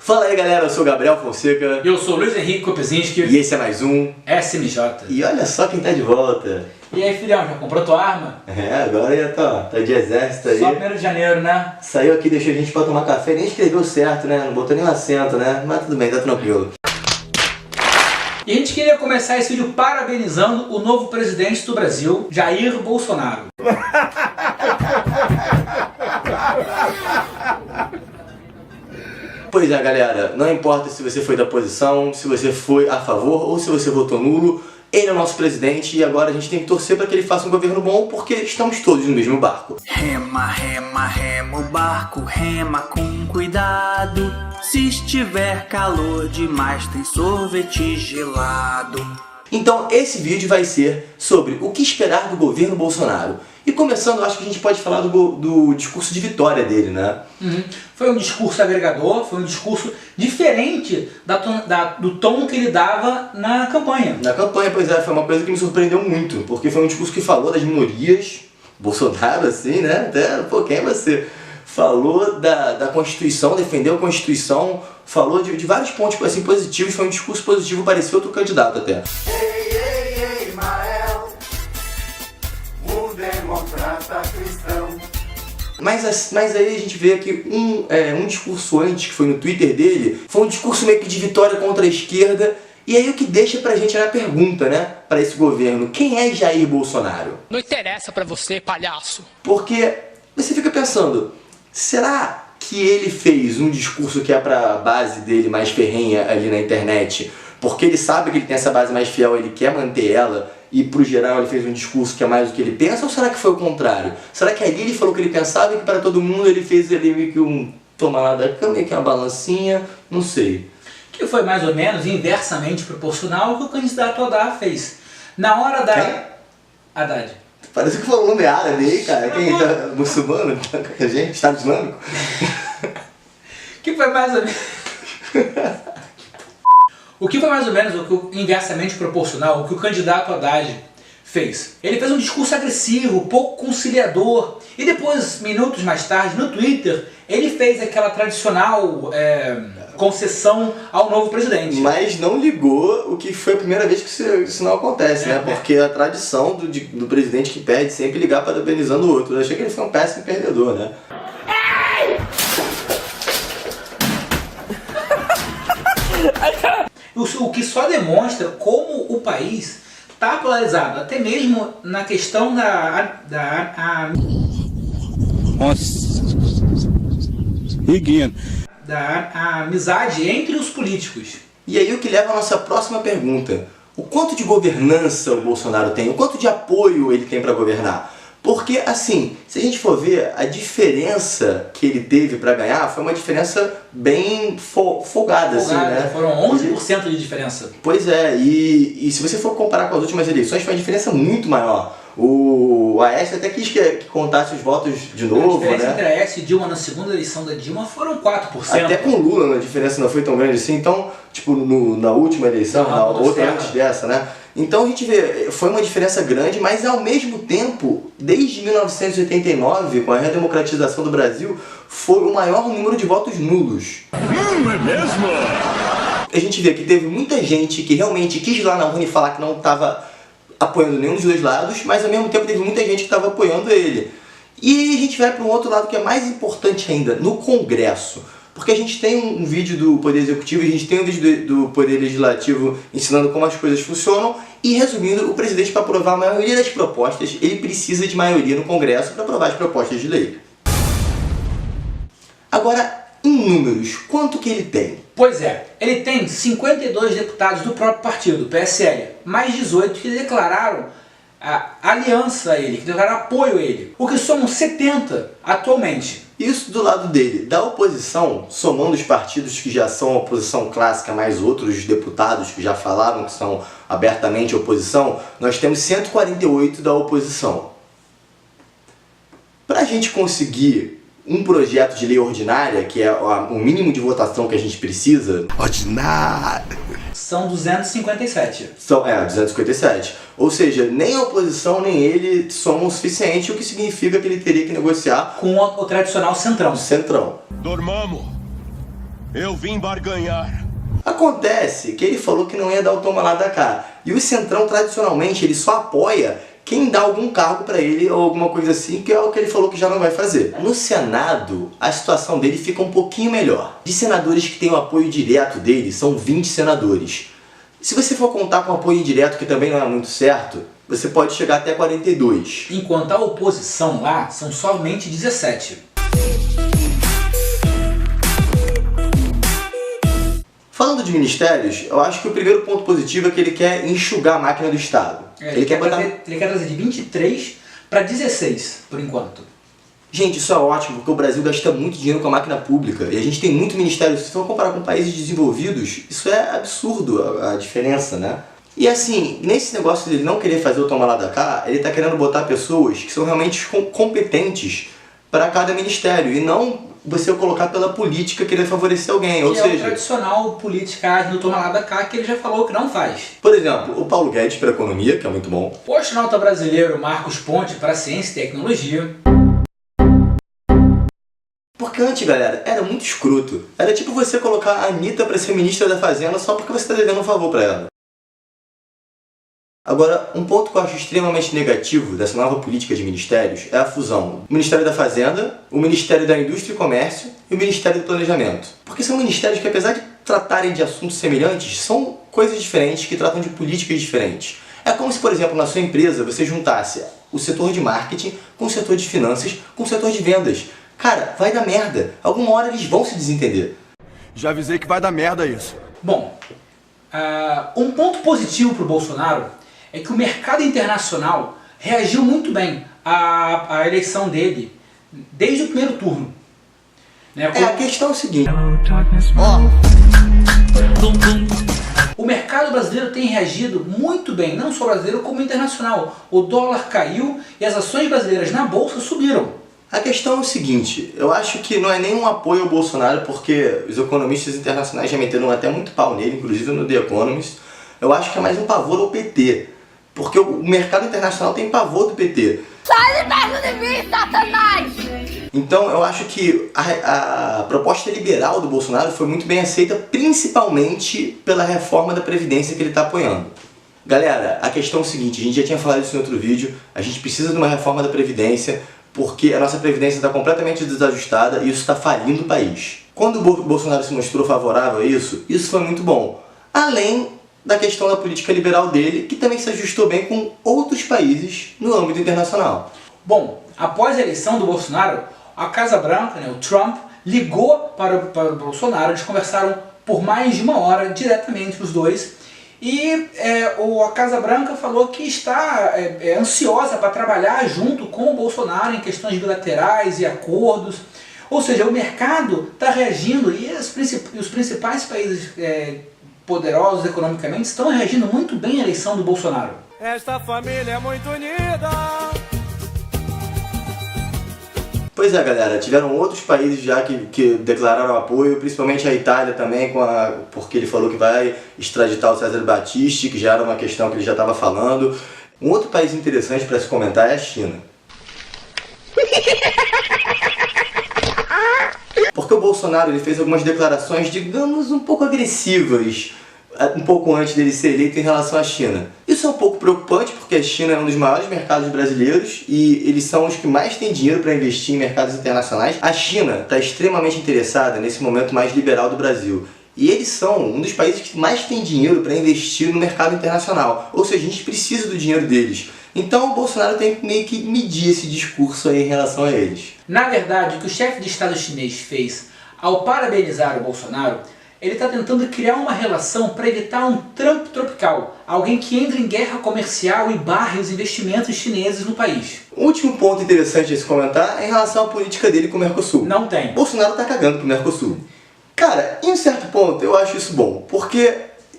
Fala aí galera, eu sou o Gabriel Fonseca. Eu sou o Luiz Henrique Kopezinski. E esse é mais um SMJ. E olha só quem tá de volta. E aí, filhão, já comprou tua arma? Agora já tá de exército aí. Só 1º de janeiro, né? Saiu aqui, deixou a gente pra tomar café, nem escreveu certo, né? Não botou nem um acento, né? Mas tudo bem, tá tranquilo. E a gente queria começar esse vídeo parabenizando o novo presidente do Brasil, Jair Bolsonaro. Pois é, galera, não importa se você foi da oposição, se você foi a favor ou se você votou nulo, ele é o nosso presidente e agora a gente tem que torcer para que ele faça um governo bom porque estamos todos no mesmo barco. Rema, rema, rema o barco, rema com cuidado. Se estiver calor demais, tem sorvete gelado. Então esse vídeo vai ser sobre o que esperar do governo Bolsonaro. E começando, acho que a gente pode falar do discurso de vitória dele, né? Foi um discurso agregador, foi um discurso diferente do tom que ele dava na campanha. Na campanha, pois é, foi uma coisa que me surpreendeu muito, porque foi um discurso que falou das minorias, Bolsonaro assim, né? Até, pô, quem é você? Falou da Constituição, defendeu a Constituição, falou de vários pontos assim, positivos, foi um discurso positivo, parecia outro candidato até. Ei, Ismael, um democrata cristão. Mas aí a gente vê que um discurso antes, que foi no Twitter dele, foi um discurso meio que de vitória contra a esquerda, e aí o que deixa pra gente na pergunta, né, pra esse governo, quem é Jair Bolsonaro? Não interessa pra você, palhaço. Porque você fica pensando, será que ele fez um discurso que é pra base dele mais ferrenha ali na internet, porque ele sabe que ele tem essa base mais fiel, ele quer manter ela, e pro geral ele fez um discurso que é mais do que ele pensa, ou será que foi o contrário? Será que ali ele falou o que ele pensava e que para todo mundo ele fez ali meio que um tomar lá da cama, meio que uma balancinha, não sei. Que foi mais ou menos inversamente proporcional ao que o candidato Haddad fez. Na hora da... Quem? Haddad. Parece que falou o nome árabe aí, cara. Quem tá muçulmano? Tá com a gente? Estado Islâmico? Que foi mais ou menos... O que foi mais ou menos o que inversamente proporcional ao que o candidato Haddad fez. Ele fez um discurso agressivo, pouco conciliador, e depois, minutos mais tarde, no Twitter, ele fez aquela tradicional concessão ao novo presidente. Mas não ligou o que foi a primeira vez que isso não acontece, né? Porque a tradição do presidente que perde sempre ligar parabenizando o outro. Eu achei que ele foi um péssimo perdedor, né? O que só demonstra como o país está polarizado, até mesmo na questão da amizade entre os políticos. E aí o que leva à nossa próxima pergunta. O quanto de governança o Bolsonaro tem? O quanto de apoio ele tem para governar? Porque, assim, se a gente for ver, a diferença que ele teve para ganhar foi uma diferença bem folgada, assim, né? Foram 11% de diferença. Pois é, e se você for comparar com as últimas eleições, foi uma diferença muito maior. O Aécio até quis que contasse os votos de novo, né? A diferença né? entre Aécio e Dilma na segunda eleição da Dilma foram 4%. Até com o Lula a diferença não foi tão grande assim, então, tipo, na última eleição, na outra antes dessa, né? Então a gente vê, foi uma diferença grande, mas ao mesmo tempo, desde 1989, com a redemocratização do Brasil, foi o maior número de votos nulos. É mesmo? A gente vê que teve muita gente que realmente quis ir lá na urna e falar que não estava apoiando nenhum dos dois lados, mas ao mesmo tempo teve muita gente que estava apoiando ele. E a gente vai para um outro lado que é mais importante ainda, no Congresso. Porque a gente tem um vídeo do Poder Executivo e a gente tem um vídeo do Poder Legislativo ensinando como as coisas funcionam. E resumindo, o presidente, para aprovar a maioria das propostas, ele precisa de maioria no Congresso para aprovar as propostas de lei. Agora, em números, quanto que ele tem? Pois é, ele tem 52 deputados do próprio partido, PSL, mais 18 que declararam a aliança a ele, que declararam apoio a ele, o que somam 70 atualmente. Isso do lado dele. Da oposição, somando os partidos que já são oposição clássica, mais outros deputados que já falaram que são abertamente oposição, nós temos 148 da oposição. Para a gente conseguir um projeto de lei ordinária, que é o mínimo de votação que a gente precisa... Ordinário! São 257. 257. Ou seja, nem a oposição nem ele somam o suficiente, o que significa que ele teria que negociar com o tradicional centrão. Centrão. Dormamos! Eu vim barganhar. Acontece que ele falou que não ia dar o toma lá da cá. E o Centrão, tradicionalmente, ele só apoia quem dá algum cargo pra ele ou alguma coisa assim, que é o que ele falou que já não vai fazer. No Senado, a situação dele fica um pouquinho melhor. De senadores que têm o apoio direto dele, são 20 senadores. Se você for contar com apoio indireto, que também não é muito certo, você pode chegar até 42. Enquanto a oposição lá são somente 17. Falando de ministérios, eu acho que o primeiro ponto positivo é que ele quer enxugar a máquina do Estado. Ele quer trazer de 23 para 16, por enquanto. Gente, isso é ótimo, porque o Brasil gasta muito dinheiro com a máquina pública e a gente tem muito ministério. Se for comparar com países desenvolvidos, isso é absurdo a diferença, né? E assim, nesse negócio dele não querer fazer o toma lá da cá, ele tá querendo botar pessoas que são realmente competentes para cada ministério e não você colocar pela política querer favorecer alguém, ou seja... é o tradicional politicagem do toma lá da cá que ele já falou que não faz. Por exemplo, o Paulo Guedes para economia, que é muito bom. O astronauta brasileiro Marcos Ponte para ciência e tecnologia. Porque antes, galera, era muito escroto. Era tipo você colocar a Anitta para ser ministra da Fazenda só porque você tá devendo um favor para ela. Agora, um ponto que eu acho extremamente negativo dessa nova política de ministérios é a fusão do Ministério da Fazenda, o Ministério da Indústria e Comércio e o Ministério do Planejamento. Porque são ministérios que, apesar de tratarem de assuntos semelhantes, são coisas diferentes que tratam de políticas diferentes. É como se, por exemplo, na sua empresa você juntasse o setor de marketing com o setor de finanças com o setor de vendas. Cara, vai dar merda. Alguma hora eles vão se desentender. Já avisei que vai dar merda isso. Bom, um ponto positivo para o Bolsonaro é que o mercado internacional reagiu muito bem à eleição dele desde o primeiro turno. Né? A questão é o seguinte. O mercado brasileiro tem reagido muito bem, não só brasileiro como internacional. O dólar caiu e as ações brasileiras na bolsa subiram. A questão é o seguinte, eu acho que não é nenhum apoio ao Bolsonaro, porque os economistas internacionais já meteram até muito pau nele, inclusive no The Economist. Eu acho que é mais um pavor ao PT, porque o mercado internacional tem pavor do PT. Sai de perto de mim, Satanás! Então eu acho que a proposta liberal do Bolsonaro foi muito bem aceita, principalmente pela reforma da Previdência que ele está apoiando. Galera, a questão é o seguinte, a gente já tinha falado isso em outro vídeo, a gente precisa de uma reforma da Previdência, porque a nossa Previdência está completamente desajustada e isso está falindo o país. Quando o Bolsonaro se mostrou favorável a isso foi muito bom. Além da questão da política liberal dele, que também se ajustou bem com outros países no âmbito internacional. Bom, após a eleição do Bolsonaro, a Casa Branca, né, o Trump, ligou para o Bolsonaro, eles conversaram por mais de uma hora diretamente os dois, e a Casa Branca falou que está ansiosa para trabalhar junto com o Bolsonaro em questões bilaterais e acordos. Ou seja, o mercado está reagindo e os principais países poderosos economicamente estão reagindo muito bem à eleição do Bolsonaro. Esta família é muito unida. Pois é, galera, tiveram outros países já que declararam apoio, principalmente a Itália também, porque ele falou que vai extraditar o César Battisti, que já era uma questão que ele já estava falando. Um outro país interessante para se comentar é a China. Porque o Bolsonaro ele fez algumas declarações, digamos, um pouco agressivas, um pouco antes dele ser eleito em relação à China. Isso é um pouco preocupante porque a China é um dos maiores mercados brasileiros e eles são os que mais têm dinheiro para investir em mercados internacionais. A China está extremamente interessada nesse momento mais liberal do Brasil. E eles são um dos países que mais tem dinheiro para investir no mercado internacional. Ou seja, a gente precisa do dinheiro deles. Então o Bolsonaro tem que meio que medir esse discurso aí em relação a eles. Na verdade, o que o chefe de Estado chinês fez ao parabenizar o Bolsonaro, ele está tentando criar uma relação para evitar um Trump tropical, alguém que entre em guerra comercial e barre os investimentos chineses no país. O último ponto interessante a se comentar é em relação à política dele com o Mercosul. Não tem. Bolsonaro está cagando pro Mercosul. Cara, em um certo ponto eu acho isso bom, porque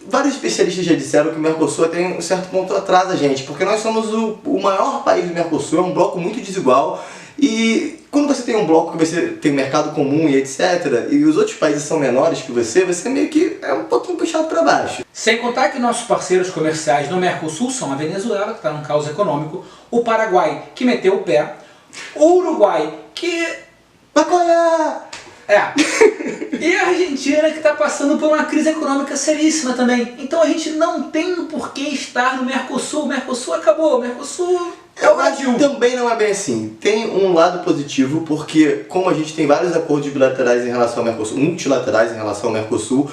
vários especialistas já disseram que o Mercosul até um certo ponto atrasa a gente, porque nós somos o maior país do Mercosul, é um bloco muito desigual, e quando você tem um bloco que você tem mercado comum e etc, e os outros países são menores que você meio que é um pouquinho puxado para baixo. Sem contar que nossos parceiros comerciais no Mercosul são a Venezuela, que está num caos econômico, o Paraguai, que meteu o pé, o Uruguai, que... Maconha! E a Argentina que está passando por uma crise econômica seríssima também. Então a gente não tem por que estar no Mercosul. O Mercosul acabou. O Mercosul é o Brasil. Também não é bem assim. Tem um lado positivo, porque como a gente tem vários acordos bilaterais em relação ao Mercosul, multilaterais em relação ao Mercosul,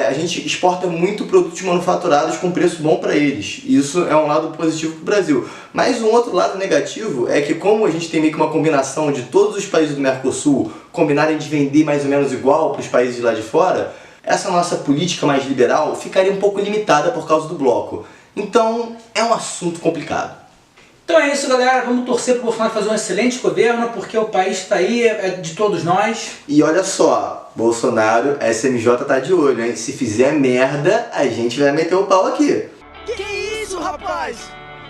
a gente exporta muito produtos manufaturados com preço bom para eles. Isso é um lado positivo para o Brasil. Mas um outro lado negativo é que como a gente tem meio que uma combinação de todos os países do Mercosul combinarem de vender mais ou menos igual para os países de lá de fora, essa nossa política mais liberal ficaria um pouco limitada por causa do bloco. Então é um assunto complicado. Então é isso, galera. Vamos torcer para o Bolsonaro fazer um excelente governo, porque o país está aí, é de todos nós. E olha só, Bolsonaro, a SMJ tá de olho, hein? Se fizer merda, a gente vai meter o pau aqui. Que isso, rapaz?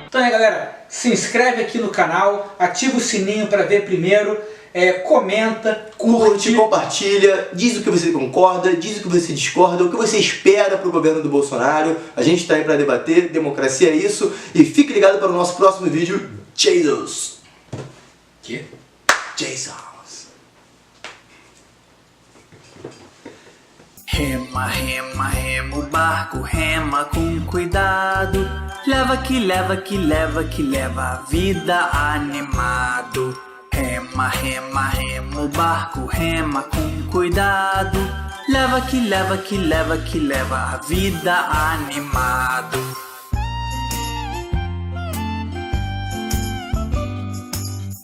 Então é, galera, se inscreve aqui no canal, ativa o sininho para ver primeiro, comenta, Curte, compartilha, diz o que você concorda, diz o que você discorda, o que você espera pro governo do Bolsonaro. A gente está aí para debater, democracia é isso. E fique ligado para o nosso próximo vídeo, Jesus. Que? Jesus. Rema, rema, rema o barco, rema com cuidado. Leva que leva, que leva, que leva a vida animado. Rema, rema, rema o barco, rema com cuidado. Leva que leva, que leva, que leva a vida animado.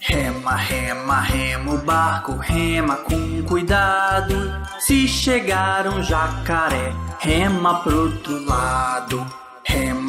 Rema, rema, rema o barco, rema com cuidado. Se chegar um jacaré, rema pro outro lado. Rema.